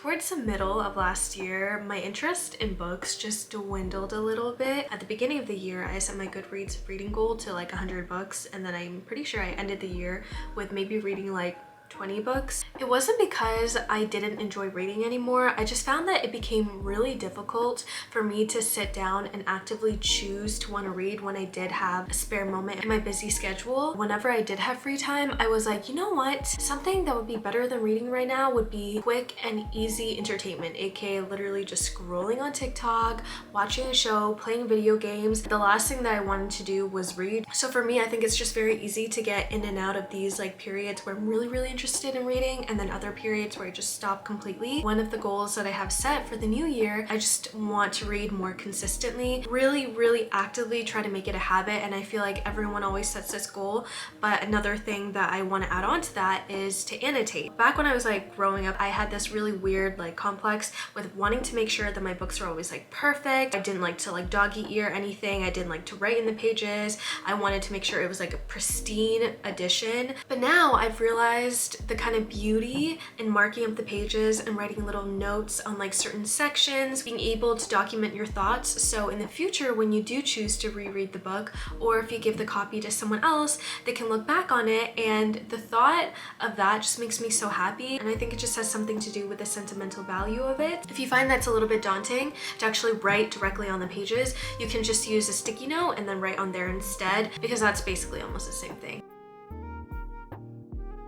Towards the middle of last year, my interest in books just dwindled a little bit. At the beginning of the year, I set my Goodreads reading goal to like 100 books, and then I'm pretty sure I ended the year with maybe reading like 20 books. It wasn't because I didn't enjoy reading anymore. I just found that it became really difficult for me to sit down and actively choose to want to read when I did have a spare moment in my busy schedule. Whenever I did have free time, I was like, you know what? Something that would be better than reading right now would be quick and easy entertainment, aka literally just scrolling on TikTok, watching a show, playing video games. The last thing that I wanted to do was read. So for me, I think it's just very easy to get in and out of these like periods where I'm really interested in reading, and then other periods where I just stop completely. One of the goals that I have set for the new year, I just want to read more consistently, really actively try to make it a habit, and I feel like everyone always sets this goal. But another thing that I want to add on to that is to annotate. Back when I was like growing up, I had this really weird like complex with wanting to make sure that my books were always like perfect. I didn't like to like dog eat ear anything. I didn't like to write in the pages. I wanted to make sure it was like a pristine edition. But now I've realized the kind of beauty in marking up the pages and writing little notes on like certain sections, being able to document your thoughts. So in the future, when you do choose to reread the book, or if you give the copy to someone else, they can look back on it, and the thought of that just makes me so happy. And I think it just has something to do with the sentimental value of it. If you find that's a little bit daunting to actually write directly on the pages, you can just use a sticky note and then write on there instead, because that's basically almost the same thing.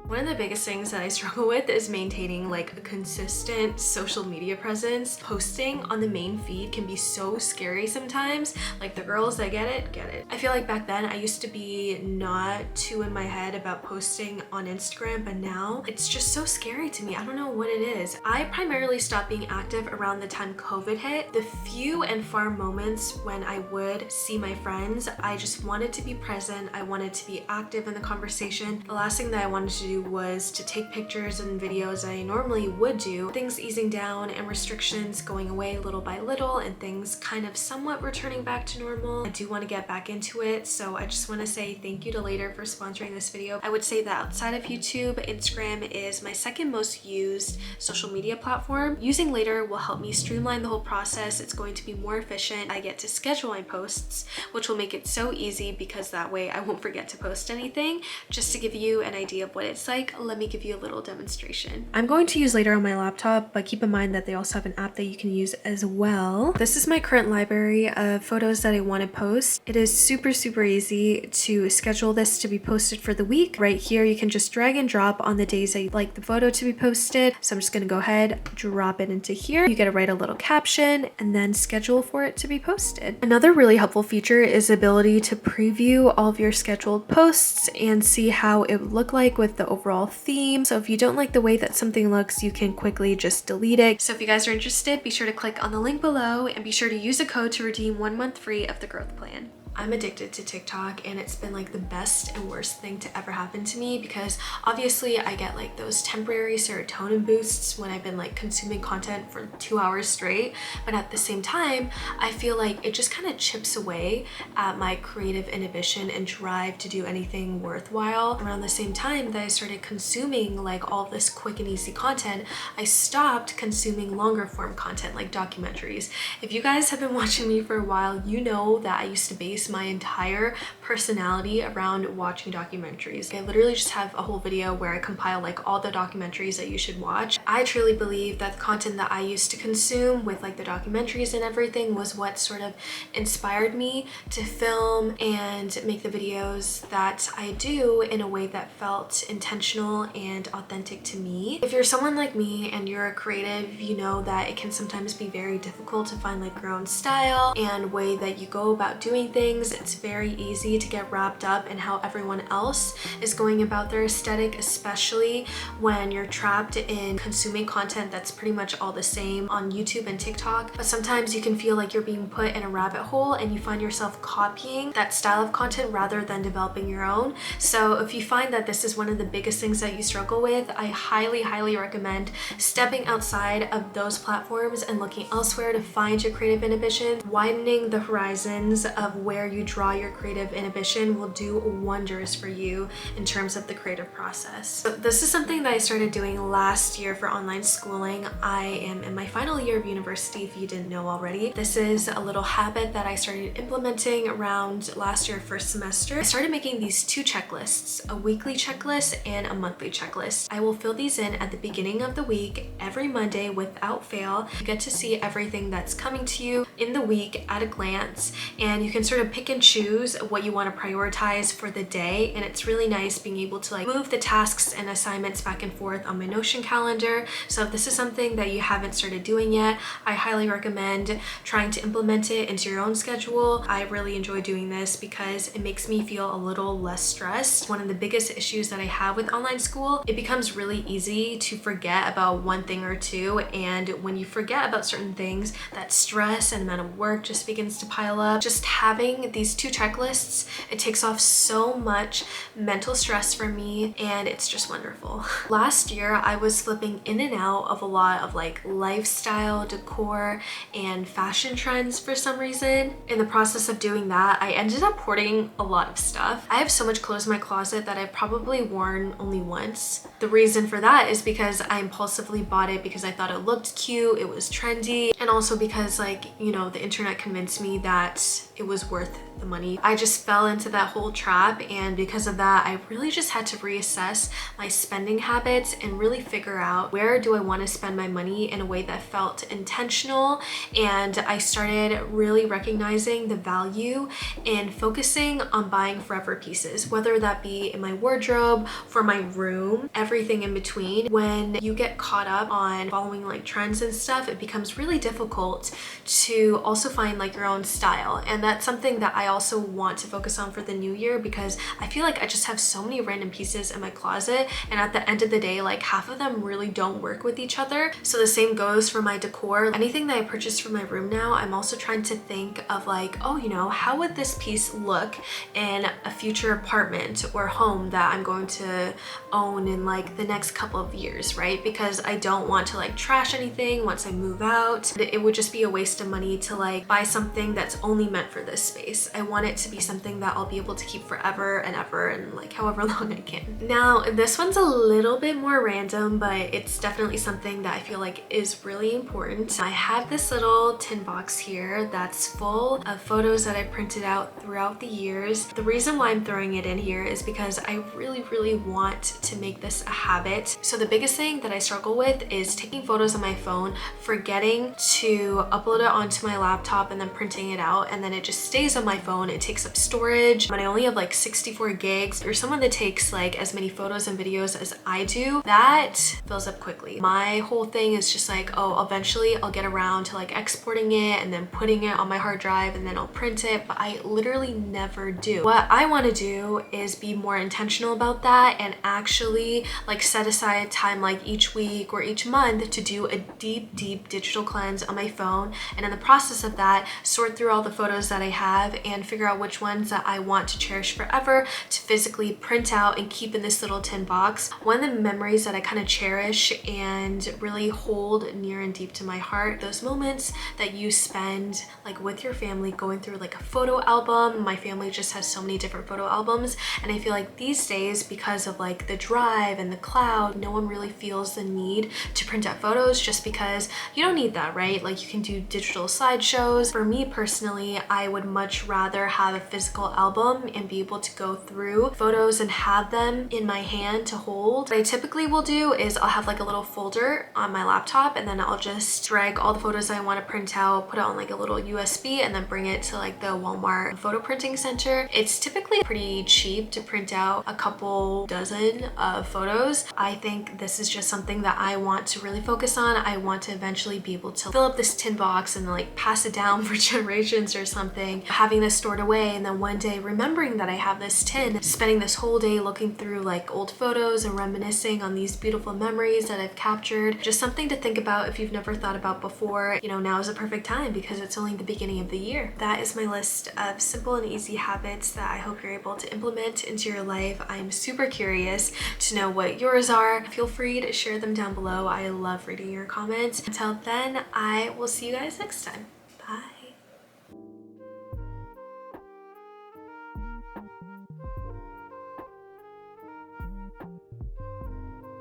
One of the biggest things that I struggle with is maintaining like a consistent social media presence. Posting on the main feed can be so scary sometimes. Like the girls that get it. I feel like back then I used to be not too in my head about posting on Instagram, but now it's just so scary to me. I don't know what it is. I primarily stopped being active around the time COVID hit. The few and far moments when I would see my friends, I just wanted to be present. I wanted to be active in the conversation. The last thing that I wanted to do was to take pictures and videos that I normally would do. Things easing down and restrictions going away little by little, and things kind of somewhat returning back to normal. I do want to get back into it, so I just want to say thank you to Later for sponsoring this video. I would say that outside of YouTube, Instagram is my second most used social media platform. Using Later will help me streamline the whole process. It's going to be more efficient. I get to schedule my posts, which will make it so easy because that way I won't forget to post anything. Just to give you an idea of what it's like, let me give you a little demonstration. I'm going to use Later on my laptop, but keep in mind that they also have an app that you can use as well. This is my current library of photos that I want to post. It is super easy to schedule this to be posted for the week. Right here, you can just drag and drop on the days that you'd like the photo to be posted. So I'm just going to go ahead, drop it into here. You get to write a little caption and then schedule for it to be posted. Another really helpful feature is the ability to preview all of your scheduled posts and see how it would look like with the overall theme. So if you don't like the way that something looks, you can quickly just delete it. So if you guys are interested, be sure to click on the link below and be sure to use a code to redeem 1 month free of the growth plan. I'm addicted to TikTok, and it's been like the best and worst thing to ever happen to me, because obviously I get like those temporary serotonin boosts when I've been like consuming content for 2 hours straight, but at the same time I feel like it just kind of chips away at my creative inhibition and drive to do anything worthwhile. Around the same time that I started consuming like all this quick and easy content, I stopped consuming longer form content like documentaries. If you guys have been watching me for a while, you know that I used to base my entire personality around watching documentaries. I literally just have a whole video where I compile like all the documentaries that you should watch. I truly believe that the content that I used to consume with like the documentaries and everything was what sort of inspired me to film and make the videos that I do in a way that felt intentional and authentic to me. If you're someone like me and you're a creative, you know that it can sometimes be very difficult to find like your own style and way that you go about doing things. It's very easy to get wrapped up in how everyone else is going about their aesthetic, especially when you're trapped in consuming content that's pretty much all the same on YouTube and TikTok. But sometimes you can feel like you're being put in a rabbit hole and you find yourself copying that style of content rather than developing your own. So if you find that this is one of the biggest things that you struggle with, I highly recommend stepping outside of those platforms and looking elsewhere to find your creative inhibition, widening the horizons of where you draw your creative inhibition inhibition will do wonders for you in terms of the creative process. So this is something that I started doing last year for online schooling. I am in my final year of university, if you didn't know already. This is a little habit that I started implementing around last year first semester. I started making these two checklists, a weekly checklist and a monthly checklist. I will fill these in at the beginning of the week every Monday without fail. You get to see everything that's coming to you in the week at a glance, and you can sort of pick and choose what you want to prioritize for the day. And it's really nice being able to like move the tasks and assignments back and forth on my Notion calendar. So if this is something that you haven't started doing yet, I highly recommend trying to implement it into your own schedule. I really enjoy doing this because it makes me feel a little less stressed. One of the biggest issues that I have with online school, it becomes really easy to forget about one thing or two, and when you forget about certain things, that stress and amount of work just begins to pile up. Just having these two checklists, it takes off so much mental stress for me, and it's just wonderful. Last year, I was flipping in and out of a lot of like lifestyle, decor, and fashion trends for some reason. In the process of doing that, I ended up hoarding a lot of stuff. I have so much clothes in my closet that I've probably worn only once. The reason for that is because I impulsively bought it because I thought it looked cute, it was trendy, and also because like, you know, the internet convinced me that it was worth the money. I just fell into that whole trap, and because of that, I really just had to reassess my spending habits and really figure out where do I want to spend my money in a way that felt intentional. And I started really recognizing the value in focusing on buying forever pieces, whether that be in my wardrobe, for my room, everything in between. When you get caught up on following like trends and stuff, it becomes really difficult to also find like your own style. And that's something that I also want to focus on for the new year, because I feel like I just have so many random pieces in my closet, and at the end of the day, like half of them really don't work with each other. So the same goes for my decor. Anything that I purchased for my room now, I'm also trying to think of like, oh, you know, how would this piece look in a future apartment or home that I'm going to own in like the next couple of years, right? Because I don't want to like trash anything once I move out. It would just be a waste of money to like buy something that's only meant for this space. I want it to be something that I'll be able to keep forever and ever, and like however long I can. Now, this one's a little bit more random, but it's definitely something that I feel like is really important. I have this little tin box here that's full of photos that I printed out throughout the years. The reason why I'm throwing it in here is because I really want to make this a habit. So the biggest thing that I struggle with is taking photos on my phone, forgetting to upload it onto my laptop, and then printing it out, and then it just stays on my phone. It takes up storage, and I only have like 64 gigs. Or someone that takes like as many photos and videos as I do, that fills up quickly. My whole thing is just like, oh, eventually I'll get around to like exporting it and then putting it on my hard drive, and then I'll print it, but I literally never do. What I want to do is be more intentional about that and actually like set aside time like each week or each month to do a deep digital cleanse on my phone, and in the process of that, sort through all the photos that I have and figure out which ones that I want to cherish forever to physically print out and keep in this little tin box. One of the memories that I kind of cherish and really hold near and deep to my heart, those moments that you spend like with your family going through like a photo album. My family just has so many different photo albums, and I feel like these days, because of like the drive and the cloud, no one really feels the need to print out photos, just because you don't need that, right? Like you can do digital slideshows. For me personally, I would much rather have a physical album and be able to go through photos and have them in my hand to hold. What I typically will do is I'll have like a little folder on my laptop, and then I'll just drag all the photos I want to print out, put it on like a little USB, and then bring it to like the Walmart photo printing center. It's typically pretty cheap to print out a couple dozen of photos. I think this is just something that I want to really focus on. I want to eventually be able to fill up this tin box and like pass it down for generations or something, having this stored away, and then one day remembering that I have this tin, spending this whole day looking through like old photos and reminiscing on these beautiful memories that I've captured. Just something to think about if you've never thought about before. You know, now is a perfect time because it's only the beginning of the year. That is my list of simple and easy habits that I hope you're able to implement into your life. I'm super curious to know what yours are. Feel free to share them down below. I love reading your comments. Until then, I will see you guys next time. Bye.